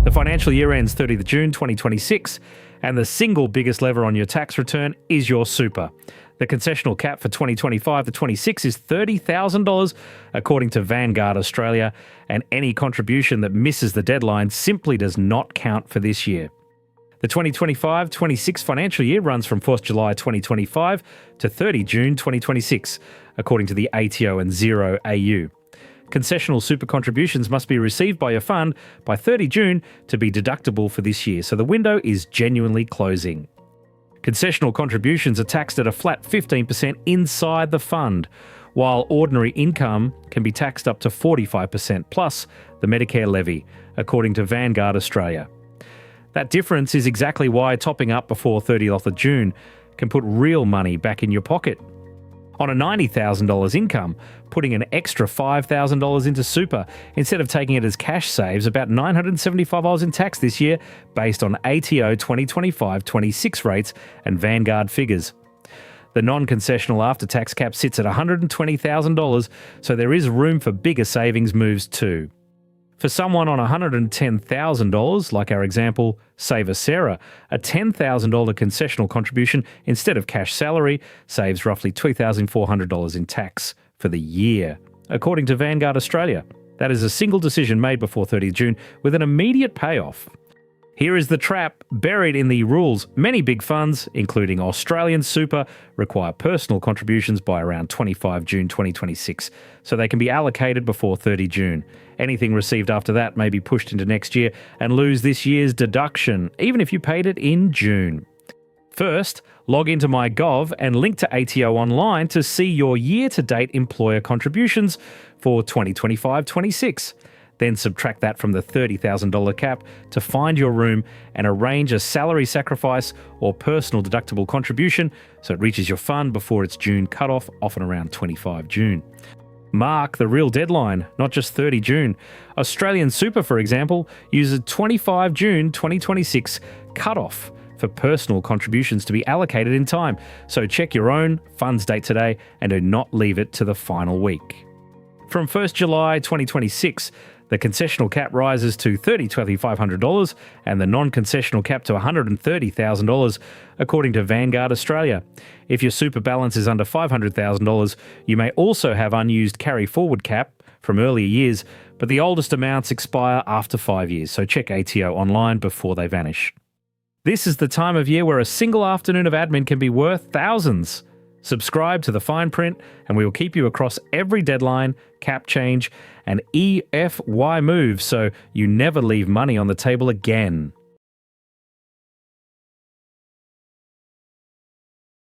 The financial year ends 30th June 2026, and the single biggest lever on your tax return is your super. The concessional cap for 2025 to 26 is $30,000, according to Vanguard Australia, and any contribution that misses the deadline simply does not count for this year. The 2025-26 financial year runs from 4th July 2025 to 30 June 2026, according to the ATO and Xero AU. Concessional super contributions must be received by your fund by 30 June to be deductible for this year, so the window is genuinely closing. Concessional contributions are taxed at a flat 15% inside the fund, while ordinary income can be taxed up to 45% plus the Medicare levy, according to Vanguard Australia. That difference is exactly why topping up before 30th of June can put real money back in your pocket. On a $90,000 income, putting an extra $5,000 into super instead of taking it as cash saves about $975 in tax this year based on ATO 2025-26 rates and Vanguard figures. The non-concessional after-tax cap sits at $120,000, so there is room for bigger savings moves too. For someone on $110,000, like our example, Saver Sarah, a $10,000 concessional contribution instead of cash salary saves roughly $2,400 in tax for the year, according to Vanguard Australia. That is a single decision made before 30 June with an immediate payoff. Here is the trap buried in the rules. Many big funds, including Australian Super, require personal contributions by around 25 June 2026, so they can be allocated before 30 June. Anything received after that may be pushed into next year and lose this year's deduction, even if you paid it in June. First, log into MyGov and link to ATO online to see your year-to-date employer contributions for 2025-26. Then subtract that from the $30,000 cap to find your room and arrange a salary sacrifice or personal deductible contribution so it reaches your fund before its June cutoff, often around 25 June. Mark the real deadline, not just 30 June. Australian Super, for example, uses 25 June 2026 cutoff for personal contributions to be allocated in time, so check your own funds date today and do not leave it to the final week. From 1st July 2026, the concessional cap rises to $30,500 and the non-concessional cap to $130,000, according to Vanguard Australia. If your super balance is under $500,000, you may also have unused carry-forward cap from earlier years, but the oldest amounts expire after 5 years, so check ATO online before they vanish. This is the time of year where a single afternoon of admin can be worth thousands. Subscribe to the fine print and we will keep you across every deadline, cap change and EOFY move so you never leave money on the table again.